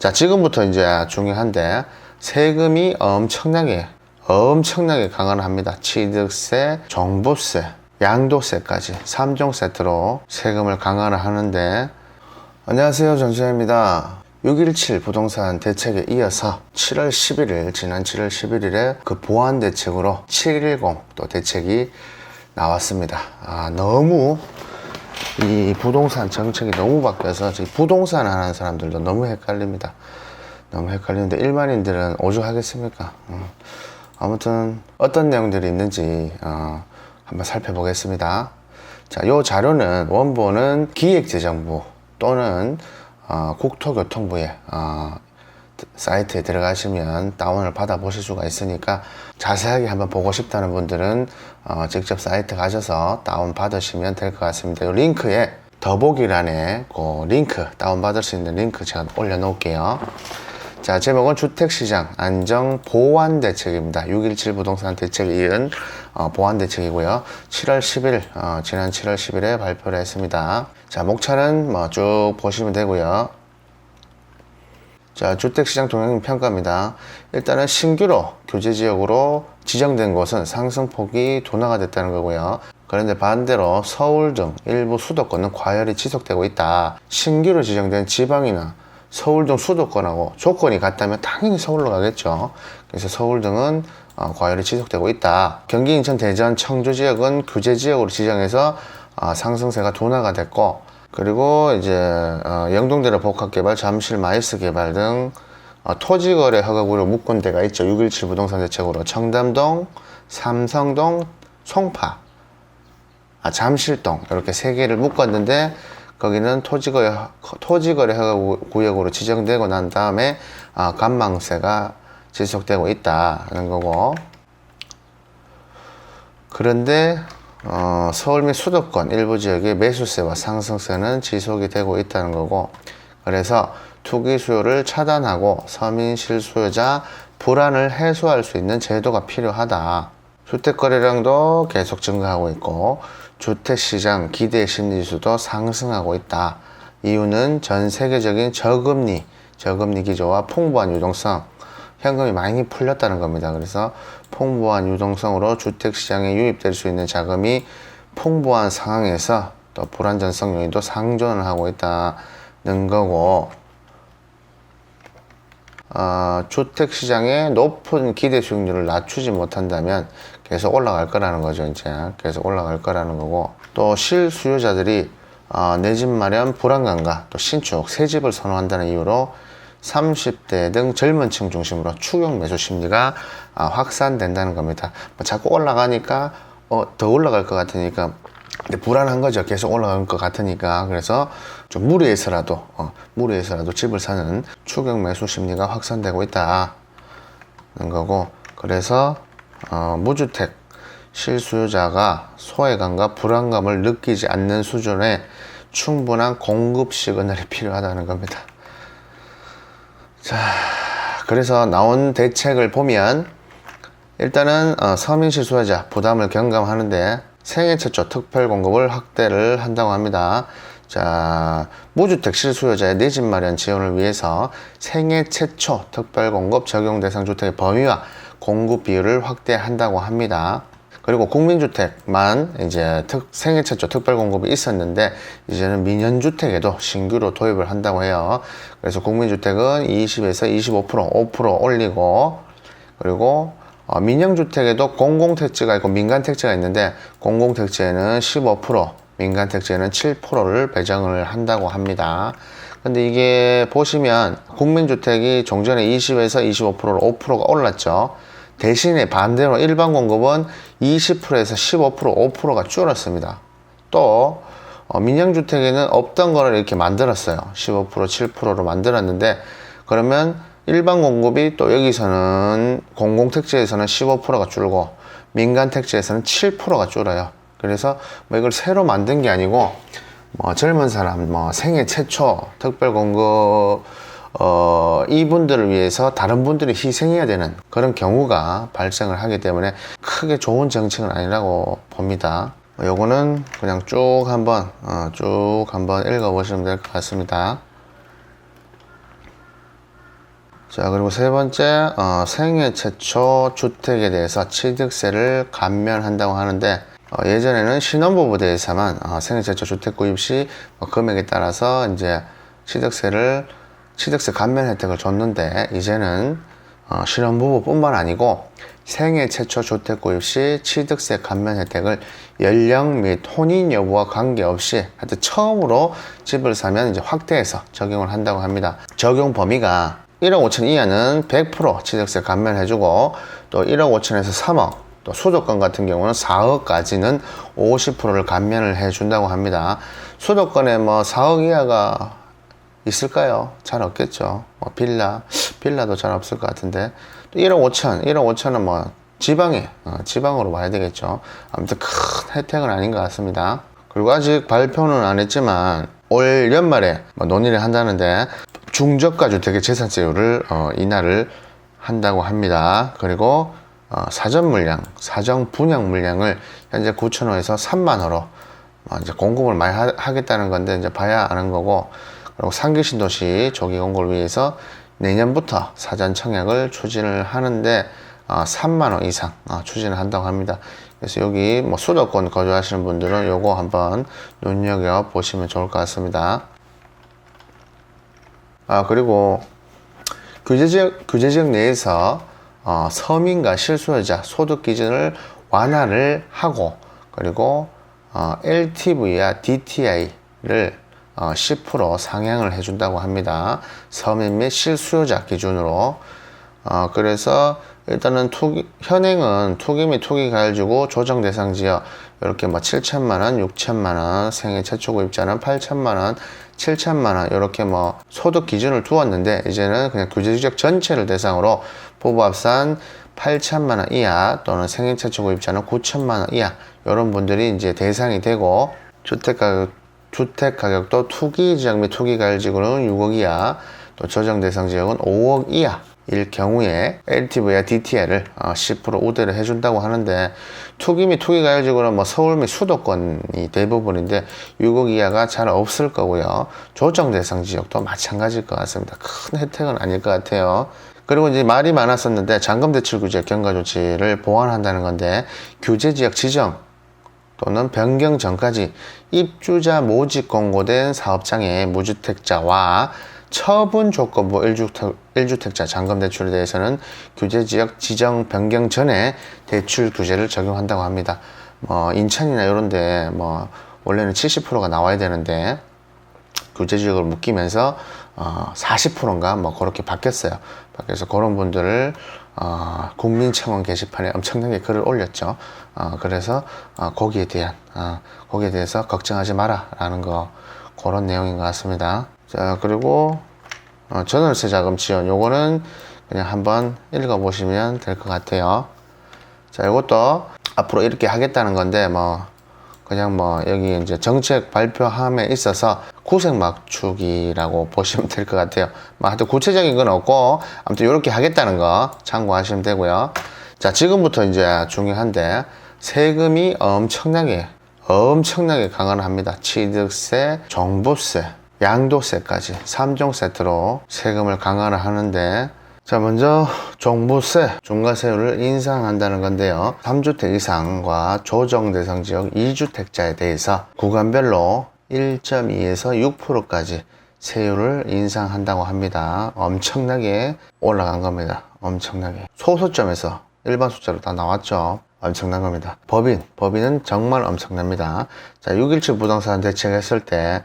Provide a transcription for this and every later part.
자, 지금부터 이제 중요한데, 세금이 엄청나게 강화합니다. 취득세, 종부세, 양도세까지 3종 세트로 세금을 강화를 하는데, 안녕하세요, 전수현입니다. 6.17 부동산 대책에 이어서 7월 11일, 지난 7월 11일에 그 보완 대책으로 710 또 대책이 나왔습니다. 너무 이 부동산 정책이 너무 바뀌어서 부동산 하는 사람들도 너무 헷갈립니다. 너무 헷갈리는데 일반인들은 오죽하겠습니까? 아무튼 어떤 내용들이 있는지 한번 살펴보겠습니다. 자, 요 자료는 원본은 기획재정부 또는 국토교통부의 사이트에 들어가시면 다운을 받아 보실 수가 있으니까 자세하게 한번 보고 싶다는 분들은 직접 사이트 가셔서 다운 받으시면 될 것 같습니다. 이 링크에 더보기란에 그 링크, 다운 받을 수 있는 링크 제가 올려 놓을게요. 자, 제목은 주택시장 안정 보완 대책입니다. 6.17 부동산 대책에 이은 보완 대책이고요. 7월 10일, 지난 7월 10일에 발표를 했습니다. 자, 목차는 쭉 보시면 되고요. 자, 주택시장 동향 평가입니다. 일단은 신규로 규제지역으로 지정된 곳은 상승폭이 둔화가 됐다는 거고요. 그런데 반대로 서울 등 일부 수도권은 과열이 지속되고 있다. 신규로 지정된 지방이나 서울 등 수도권하고 조건이 같다면 당연히 서울로 가겠죠. 그래서 서울 등은 과열이 지속되고 있다. 경기, 인천, 대전, 청주 지역은 규제 지역으로 지정해서 상승세가 둔화가 됐고, 그리고 이제 영동대로 복합개발, 잠실 마이스 개발 등 토지거래 허가구로 묶은 데가 있죠. 6.17 부동산 대책으로 청담동, 삼성동, 송파, 잠실동 이렇게 세 개를 묶었는데 거기는 토지거래 허가구역으로 지정되고 난 다음에 관망세가 지속되고 있다는 거고, 그런데 서울 및 수도권 일부 지역의 매수세와 상승세는 지속이 되고 있다는 거고, 그래서 투기 수요를 차단하고 서민 실수요자 불안을 해소할 수 있는 제도가 필요하다. 주택 거래량도 계속 증가하고 있고 주택시장 기대 심리지수도 상승하고 있다. 이유는 전 세계적인 저금리 기조와 풍부한 유동성, 현금이 많이 풀렸다는 겁니다. 그래서 풍부한 유동성으로 주택시장에 유입될 수 있는 자금이 풍부한 상황에서 또 불안전성 요인도 상존을 하고 있다는 거고, 주택시장의 높은 기대 수익률을 낮추지 못한다면 계속 올라갈 거라는 거죠. 이제 계속 올라갈 거라는 거고, 또 실수요자들이 내 집 마련 불안감과 또 신축, 새 집을 선호한다는 이유로 30대 등 젊은 층 중심으로 추격 매수 심리가 확산된다는 겁니다. 자꾸 올라가니까 더 올라갈 것 같으니까 불안한 거죠. 계속 올라갈 것 같으니까. 그래서 좀 무리해서라도 집을 사는 추격 매수 심리가 확산되고 있다는 거고, 그래서 무주택 실수요자가 소외감과 불안감을 느끼지 않는 수준의 충분한 공급 시그널이 필요하다는 겁니다. 자, 그래서 나온 대책을 보면 일단은 서민 실수요자 부담을 경감하는데 생애 최초 특별 공급을 확대를 한다고 합니다. 자, 무주택 실수요자의 내 집 마련 지원을 위해서 생애 최초 특별 공급 적용 대상 주택의 범위와 공급 비율을 확대한다고 합니다. 그리고 국민주택만 이제 생애 최초 특별 공급이 있었는데 이제는 민연주택에도 신규로 도입을 한다고 해요. 그래서 국민주택은 20에서 25%, 5% 올리고, 그리고 민영주택에도 공공택지가 있고 민간택지가 있는데 공공택지에는 15%, 민간택지에는 7%를 배정을 한다고 합니다. 근데 이게 보시면 국민주택이 종전에 20에서 25%로 5%가 올랐죠. 대신에 반대로 일반 공급은 20%에서 15%, 5%가 줄었습니다. 또 민영주택에는 없던 거를 이렇게 만들었어요. 15%, 7%로 만들었는데, 그러면 일반 공급이 또 여기서는 공공택지에서는 15%가 줄고 민간택지에서는 7%가 줄어요. 그래서 이걸 새로 만든 게 아니고 젊은 사람 생애 최초 특별 공급 이분들을 위해서 다른 분들이 희생해야 되는 그런 경우가 발생을 하기 때문에 크게 좋은 정책은 아니라고 봅니다. 요거는 그냥 쭉 한번 읽어보시면 될 것 같습니다. 자, 그리고 세 번째, 생애 최초 주택에 대해서 취득세를 감면한다고 하는데, 예전에는 신혼부부 대해서만 생애 최초 주택 구입 시 금액에 따라서 이제 취득세 감면 혜택을 줬는데, 이제는 신혼부부뿐만 아니고 생애 최초 주택 구입 시 취득세 감면 혜택을 연령 및 혼인 여부와 관계없이 하여튼 처음으로 집을 사면 이제 확대해서 적용을 한다고 합니다. 적용 범위가 1억 5천 이하는 100% 취득세 감면해주고, 또 1억 5천에서 3억, 또 수도권 같은 경우는 4억까지는 50%를 감면을 해준다고 합니다. 수도권에 뭐 4억 이하가 있을까요? 잘 없겠죠. 뭐 빌라도 잘 없을 것 같은데, 또 1억 5천은 뭐 지방으로 봐야 되겠죠. 아무튼 큰 혜택은 아닌 것 같습니다. 그리고 아직 발표는 안 했지만 올 연말에 뭐 논의를 한다는데, 중저가 주택의 재산세율을 인하를 한다고 합니다. 그리고 사전 분양 물량을 현재 9,000호에서 3만호로 이제 공급을 많이 하겠다는 건데, 이제 봐야 아는 거고, 그리고 상기 신도시 조기 공급을 위해서 내년부터 사전 청약을 추진을 하는데 3만호 이상 추진을 한다고 합니다. 그래서 여기 뭐 수도권 거주하시는 분들은 요거 한번 눈여겨 보시면 좋을 것 같습니다. 그리고 규제지역 내에서 서민과 실수요자 소득 기준을 완화를 하고, 그리고 LTV와 DTI를 10% 상향을 해준다고 합니다. 서민 및 실수요자 기준으로. 그래서 일단은 현행은 투기 및 투기 가해주고 조정 대상 지역 이렇게 뭐 7천만원, 6천만원, 생애 최초 구입자는 8천만원, 7천만원 이렇게 뭐 소득 기준을 두었는데, 이제는 그냥 규제지역 전체를 대상으로 부부합산 8천만원 이하 또는 생애 최초 구입자는 9천만원 이하 이런 분들이 이제 대상이 되고, 주택 가격도 투기 지역 및 투기 가해 지구는 6억 이하, 또 조정 대상 지역은 5억 이하일 경우에 LTV와 DTI를 10% 우대를 해준다고 하는데, 투기 및 투기 가해 지구는 뭐 서울 및 수도권이 대부분인데 6억 이하가 잘 없을 거고요. 조정 대상 지역도 마찬가지일 것 같습니다. 큰 혜택은 아닐 것 같아요. 그리고 이제 말이 많았었는데 잔금 대출 규제 경과 조치를 보완한다는 건데, 규제 지역 지정 또는 변경 전까지 입주자 모집 공고된 사업장의 무주택자와 처분 조건부 1주택자 잔금 대출에 대해서는 규제지역 지정 변경 전에 대출 규제를 적용한다고 합니다. 뭐 인천이나 이런데 뭐 원래는 70%가 나와야 되는데 규제지역을 묶이면서 40%인가 뭐 그렇게 바뀌었어요. 그래서 그런 분들을 국민청원 게시판에 엄청나게 글을 올렸죠. 그래서 거기에 대해서 걱정하지 마라 라는 그런 내용인 것 같습니다. 자, 그리고 전월세 자금 지원 요거는 그냥 한번 읽어보시면 될 것 같아요. 자, 이것도 앞으로 이렇게 하겠다는 건데 그냥 여기 이제 정책 발표함에 있어서 구색 맞추기라고 보시면 될 것 같아요. 하여튼 구체적인 건 없고, 아무튼 이렇게 하겠다는 거 참고하시면 되고요. 자, 지금부터 이제 중요한데, 세금이 엄청나게 강화를 합니다. 취득세, 종부세, 양도세까지 3종 세트로 세금을 강화를 하는데, 자, 먼저 종부세, 중과세율을 인상한다는 건데요. 3주택 이상과 조정 대상 지역 2주택자에 대해서 구간별로 1.2에서 6%까지 세율을 인상한다고 합니다. 엄청나게 올라간 겁니다. 엄청나게. 소수점에서 일반 숫자로 다 나왔죠. 엄청난 겁니다. 법인은 정말 엄청납니다. 자, 6.17 부동산 대책했을 때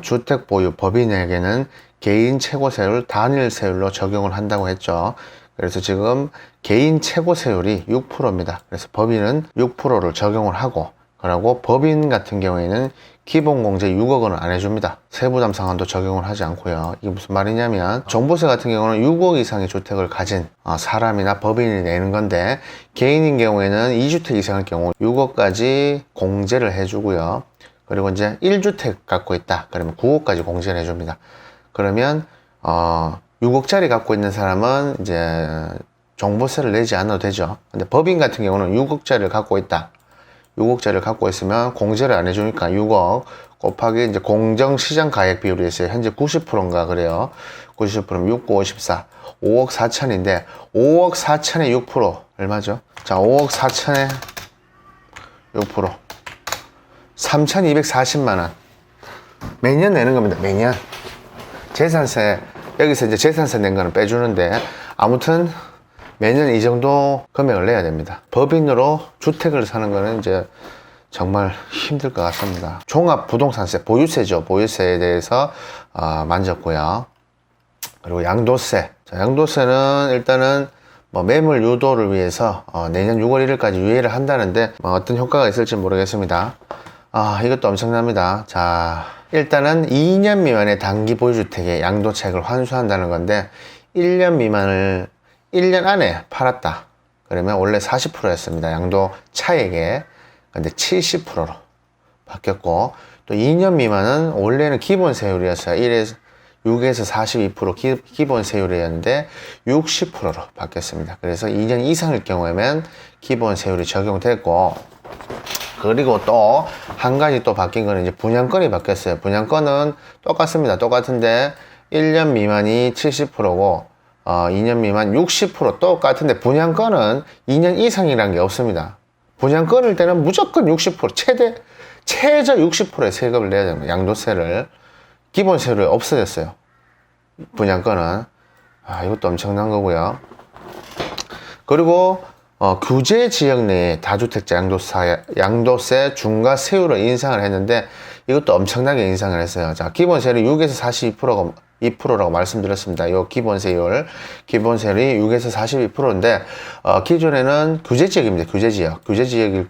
주택 보유 법인에게는 개인 최고세율 단일 세율로 적용을 한다고 했죠. 그래서 지금 개인 최고세율이 6%입니다. 그래서 법인은 6%를 적용을 하고, 그리고 법인 같은 경우에는 기본공제 6억 원을 안 해줍니다. 세부담 상환도 적용을 하지 않고요. 이게 무슨 말이냐면, 종부세 같은 경우는 6억 이상의 주택을 가진 사람이나 법인이 내는 건데, 개인인 경우에는 2주택 이상의 경우 6억까지 공제를 해주고요. 그리고 이제 1주택 갖고 있다 그러면 9억까지 공제를 해줍니다. 그러면 6억짜리 갖고 있는 사람은 이제 종부세를 내지 않아도 되죠. 근데 법인 같은 경우는 6억짜리를 갖고 있다. 6억짜리를 갖고 있으면 공제를 안 해주니까 6억 곱하기 이제 공정시장 가액 비율이 있어요. 현재 90%인가 그래요. 90%면 6, 9, 54. 5억 4천인데 5억 4천에 6% 얼마죠? 자, 5억 4천에 6% 3,240만원 매년 내는 겁니다. 매년 재산세, 여기서 이제 재산세 낸 거는 빼주는데 아무튼 매년 이 정도 금액을 내야 됩니다. 법인으로 주택을 사는 거는 이제 정말 힘들 것 같습니다. 종합부동산세, 보유세죠. 보유세에 대해서 만졌고요. 그리고 양도세. 자, 양도세는 일단은 뭐 매물 유도를 위해서 내년 6월 1일까지 유예를 한다는데 어떤 효과가 있을지 모르겠습니다. 이것도 엄청납니다. 자, 일단은 2년 미만의 단기 보유주택에 양도차익을 환수한다는 건데 1년 미만을 1년 안에 팔았다. 그러면 원래 40%였습니다. 양도 차익에. 근데 70%로 바뀌었고, 또 2년 미만은 원래는 기본 세율이었어요. 6에서 42% 기본 세율이었는데 60%로 바뀌었습니다. 그래서 2년 이상일 경우에는 기본 세율이 적용됐고, 그리고 또 한 가지 또 바뀐 거는 이제 분양권이 바뀌었어요. 분양권은 똑같습니다. 똑같은데 1년 미만이 70%고 2년 미만 60% 똑같은데 분양권은 2년 이상이라는 게 없습니다. 분양권일 때는 무조건 60% 최저 60%의 세금을 내야 됩니다. 양도세를. 기본 세율이 없어졌어요. 분양권은. 이것도 엄청난 거고요. 그리고 규제 지역 내에 다주택자 양도세 중과 세율을 인상을 했는데 이것도 엄청나게 인상을 했어요. 자, 기본 세율이 6에서 42%라고 말씀드렸습니다. 이 기본 세율이 6에서 42%인데 기존에는 규제 지역입니다. 규제 지역일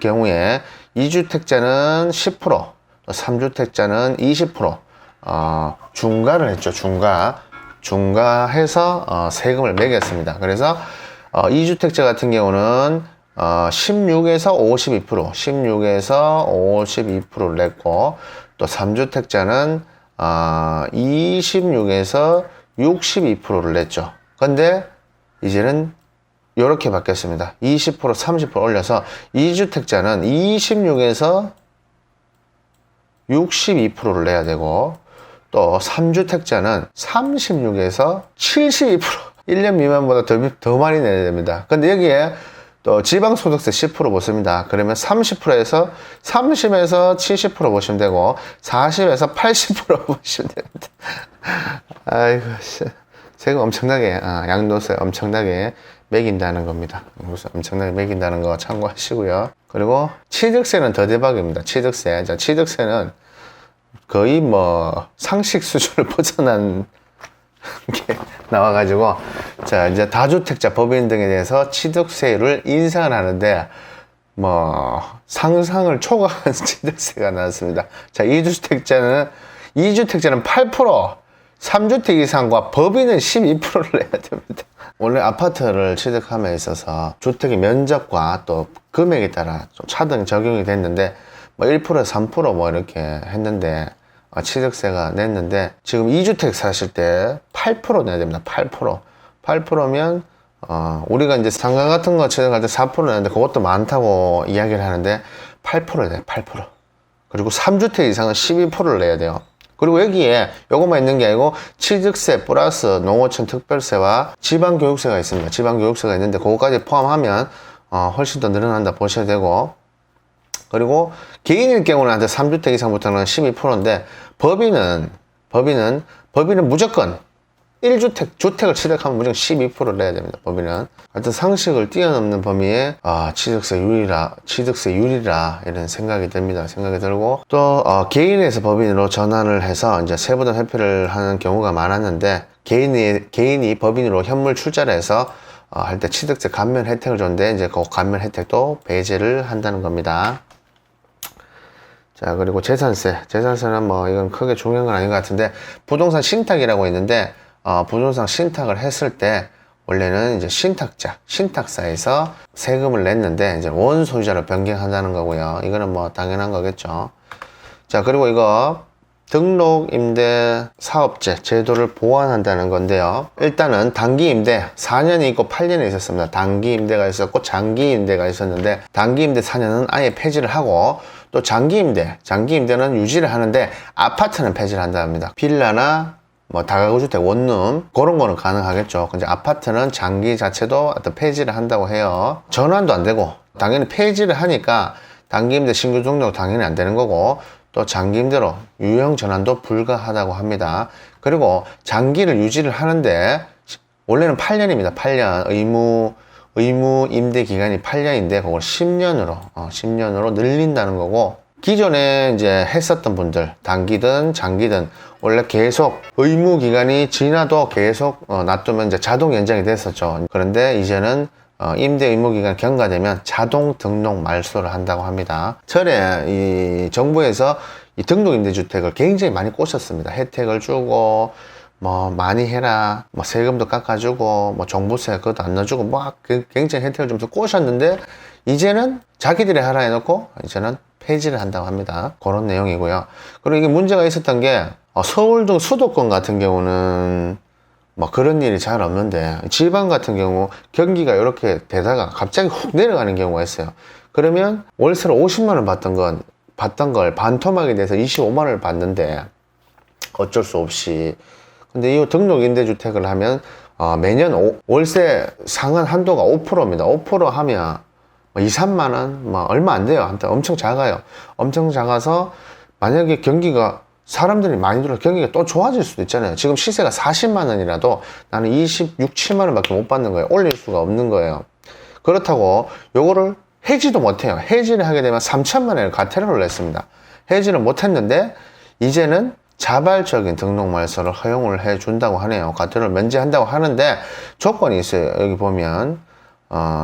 경우에 2주택자는 10%, 3주택자는 20% 중과를 했죠. 중과해서 세금을 매겼습니다. 그래서 2주택자 같은 경우는 16에서 52%를 냈고, 또 3주택자는 26에서 62%를 냈죠. 근데 이제는 이렇게 바뀌었습니다. 20%, 30% 올려서 2주택자는 26에서 62%를 내야 되고, 또 3주택자는 36에서 72%, 1년 미만보다 더 많이 내야 됩니다. 근데 여기에 또 지방소득세 10% 보십니다. 그러면 30에서 70% 보시면 되고 40에서 80% 보시면 됩니다. 아이고, 세금 엄청나게, 양도세 엄청나게 매긴다는 겁니다. 엄청나게 매긴다는 거 참고하시고요. 그리고 취득세는 더 대박입니다. 취득세. 자, 취득세는 거의 뭐 상식 수준을 벗어난 게 나와가지고, 자, 이제 다주택자 법인 등에 대해서 취득세율을 인상을 하는데, 뭐, 상상을 초과한 취득세가 나왔습니다. 자, 2주택자는 8%, 3주택 이상과 법인은 12%를 내야 됩니다. 원래 아파트를 취득함에 있어서 주택의 면적과 또 금액에 따라 좀 차등 적용이 됐는데, 뭐 1%에서 3% 뭐 이렇게 했는데, 취득세가 냈는데, 지금 2주택 사실 때 8% 내야 됩니다. 8%면, 우리가 이제 상가 같은 거 취득할 때 4% 내는데, 그것도 많다고 이야기를 하는데, 8% 내요, 8%. 그리고 3주택 이상은 12%를 내야 돼요. 그리고 여기에 요것만 있는 게 아니고, 취득세 플러스 농어촌 특별세와 지방교육세가 있습니다. 지방교육세가 있는데, 그거까지 포함하면, 훨씬 더 늘어난다 보셔야 되고, 그리고 개인일 경우는 한 3주택 이상부터는 12%인데 법인은 무조건 1주택을 취득하면 무조건 12%를 내야 됩니다. 법인은. 하여튼 상식을 뛰어넘는 범위에 취득세 유리라 이런 생각이 듭니다. 생각이 들고, 또 개인에서 법인으로 전환을 해서 이제 세부담 회피를 하는 경우가 많았는데, 개인이 법인으로 현물 출자를 해서 할 때 취득세 감면 혜택을 줬는데, 이제 그 감면 혜택도 배제를 한다는 겁니다. 자, 그리고 재산세는 뭐 이건 크게 중요한 건 아닌 것 같은데, 부동산 신탁이라고 있는데, 부동산 신탁을 했을 때 원래는 이제 신탁사에서 세금을 냈는데 이제 원소유자로 변경한다는 거고요. 이거는 뭐 당연한 거겠죠. 자, 그리고 이거 등록임대 사업제 제도를 보완한다는 건데요. 일단은 단기임대 4년이 있고 8년이 있었습니다. 단기임대가 있었고 장기임대가 있었는데, 단기임대 4년은 아예 폐지를 하고, 또 장기임대는 유지를 하는데 아파트는 폐지를 한다 합니다. 빌라나 뭐 다가구 주택, 원룸 그런 거는 가능하겠죠. 근데 아파트는 장기 자체도 어떤 폐지를 한다고 해요. 전환도 안 되고 당연히 폐지를 하니까 단기 임대 신규 등록 당연히 안 되는 거고 또 장기 임대로 유형 전환도 불가하다고 합니다. 그리고 장기를 유지를 하는데 원래는 8년입니다. 8년 의무 임대 기간이 8년인데 그걸 10년으로 늘린다는 거고 기존에 이제 했었던 분들 단기든 장기든 원래 계속 의무 기간이 지나도 계속 놔두면 이제 자동 연장이 됐었죠. 그런데 이제는 임대 의무 기간 경과되면 자동 등록 말소를 한다고 합니다. 전에 이 정부에서 이 등록 임대주택을 굉장히 많이 꼬셨습니다. 혜택을 주고 뭐 많이 해라, 뭐 세금도 깎아주고 뭐 종부세 그것도 안 넣어주고 뭐 굉장히 혜택을 좀 꼬셨는데 이제는 자기들이 하라 해놓고 이제는 폐지를 한다고 합니다. 그런 내용이고요. 그리고 이게 문제가 있었던 게 서울 등 수도권 같은 경우는 뭐 그런 일이 잘 없는데 지방 같은 경우 경기가 이렇게 되다가 갑자기 훅 내려가는 경우가 있어요. 그러면 월세를 50만 원 받던 걸 반토막이 돼서 25만 원을 받는데 어쩔 수 없이 근데 이 등록 임대주택을 하면 매년 월세 상한 한도가 5%입니다. 5% 하면 2, 3만 원, 뭐 얼마 안 돼요. 아무튼 엄청 작아요. 엄청 작아서 만약에 경기가 사람들이 많이 들어서 경기가 또 좋아질 수도 있잖아요. 지금 시세가 40만 원이라도 나는 26, 7만 원밖에 못 받는 거예요. 올릴 수가 없는 거예요. 그렇다고 요거를 해지도 못해요. 해지를 하게 되면 3천만 원을 과태료를 냈습니다. 해지를 못했는데 이제는 자발적인 등록 말소를 허용을 해 준다고 하네요. 과태료를 면제한다고 하는데 조건이 있어요. 여기 보면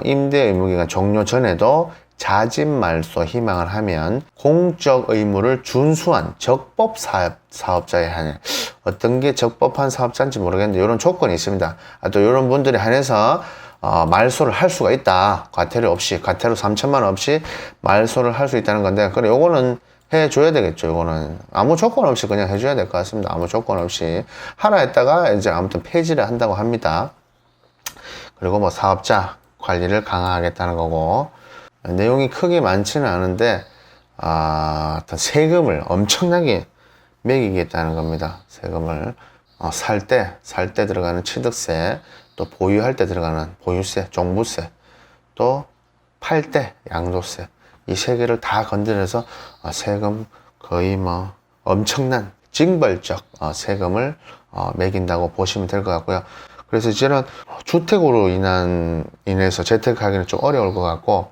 임대 의무기간 종료 전에도 자진 말소 희망을 하면 공적 의무를 준수한 적법 사업자에 한해. 어떤 게 적법한 사업자인지 모르겠는데 이런 조건이 있습니다. 또 이런 분들이 한해서 말소를 할 수가 있다. 과태료 3천만 원 없이 말소를 할 수 있다는 건데 그래 요거는 해줘야 되겠죠. 이거는 아무 조건 없이 그냥 해줘야 될 것 같습니다. 아무 조건 없이 하라 했다가 이제 아무튼 폐지를 한다고 합니다. 그리고 뭐 사업자 관리를 강화하겠다는 거고 내용이 크게 많지는 않은데 어떤 세금을 엄청나게 매기겠다는 겁니다. 세금을 살 때 들어가는 취득세, 또 보유할 때 들어가는 보유세, 종부세, 또 팔 때 양도세 이 세 개를 다 건드려서 세금 거의 뭐 엄청난 징벌적 세금을 매긴다고 보시면 될 것 같고요. 그래서 이제는 주택으로 인해서 재테크하기는 좀 어려울 것 같고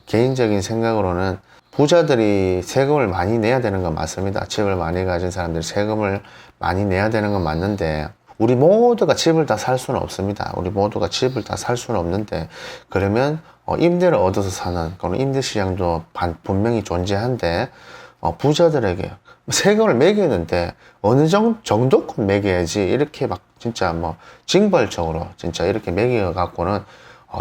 개인적인 생각으로는 부자들이 세금을 많이 내야 되는 건 맞습니다. 집을 많이 가진 사람들이 세금을 많이 내야 되는 건 맞는데 우리 모두가 집을 다 살 수는 없습니다. 우리 모두가 집을 다 살 수는 없는데 그러면 임대를 얻어서 사는 그런 임대 시장도 분명히 존재한데 부자들에게 세금을 매기는데 어느 정도껏 매겨야지 이렇게 막 진짜 뭐 징벌적으로 진짜 이렇게 매겨 갖고는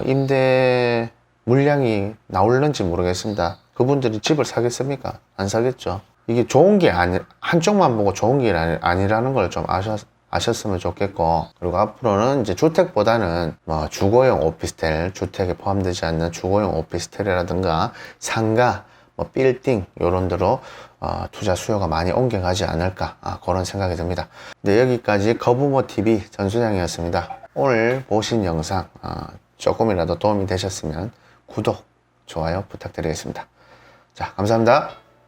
임대 물량이 나올는지 모르겠습니다. 그분들이 집을 사겠습니까? 안 사겠죠. 이게 좋은 게 한쪽만 보고 좋은 게 아니라는 걸 좀 아셨으면 좋겠고 그리고 앞으로는 이제 주택보다는 뭐 주거용 오피스텔 주택에 포함되지 않는 주거용 오피스텔이라든가 상가 뭐 빌딩 요런 데로 투자 수요가 많이 옮겨가지 않을까 그런 생각이 듭니다. 네, 여기까지 거부모TV 전소장이었습니다. 오늘 보신 영상 조금이라도 도움이 되셨으면 구독, 좋아요 부탁드리겠습니다. 자, 감사합니다.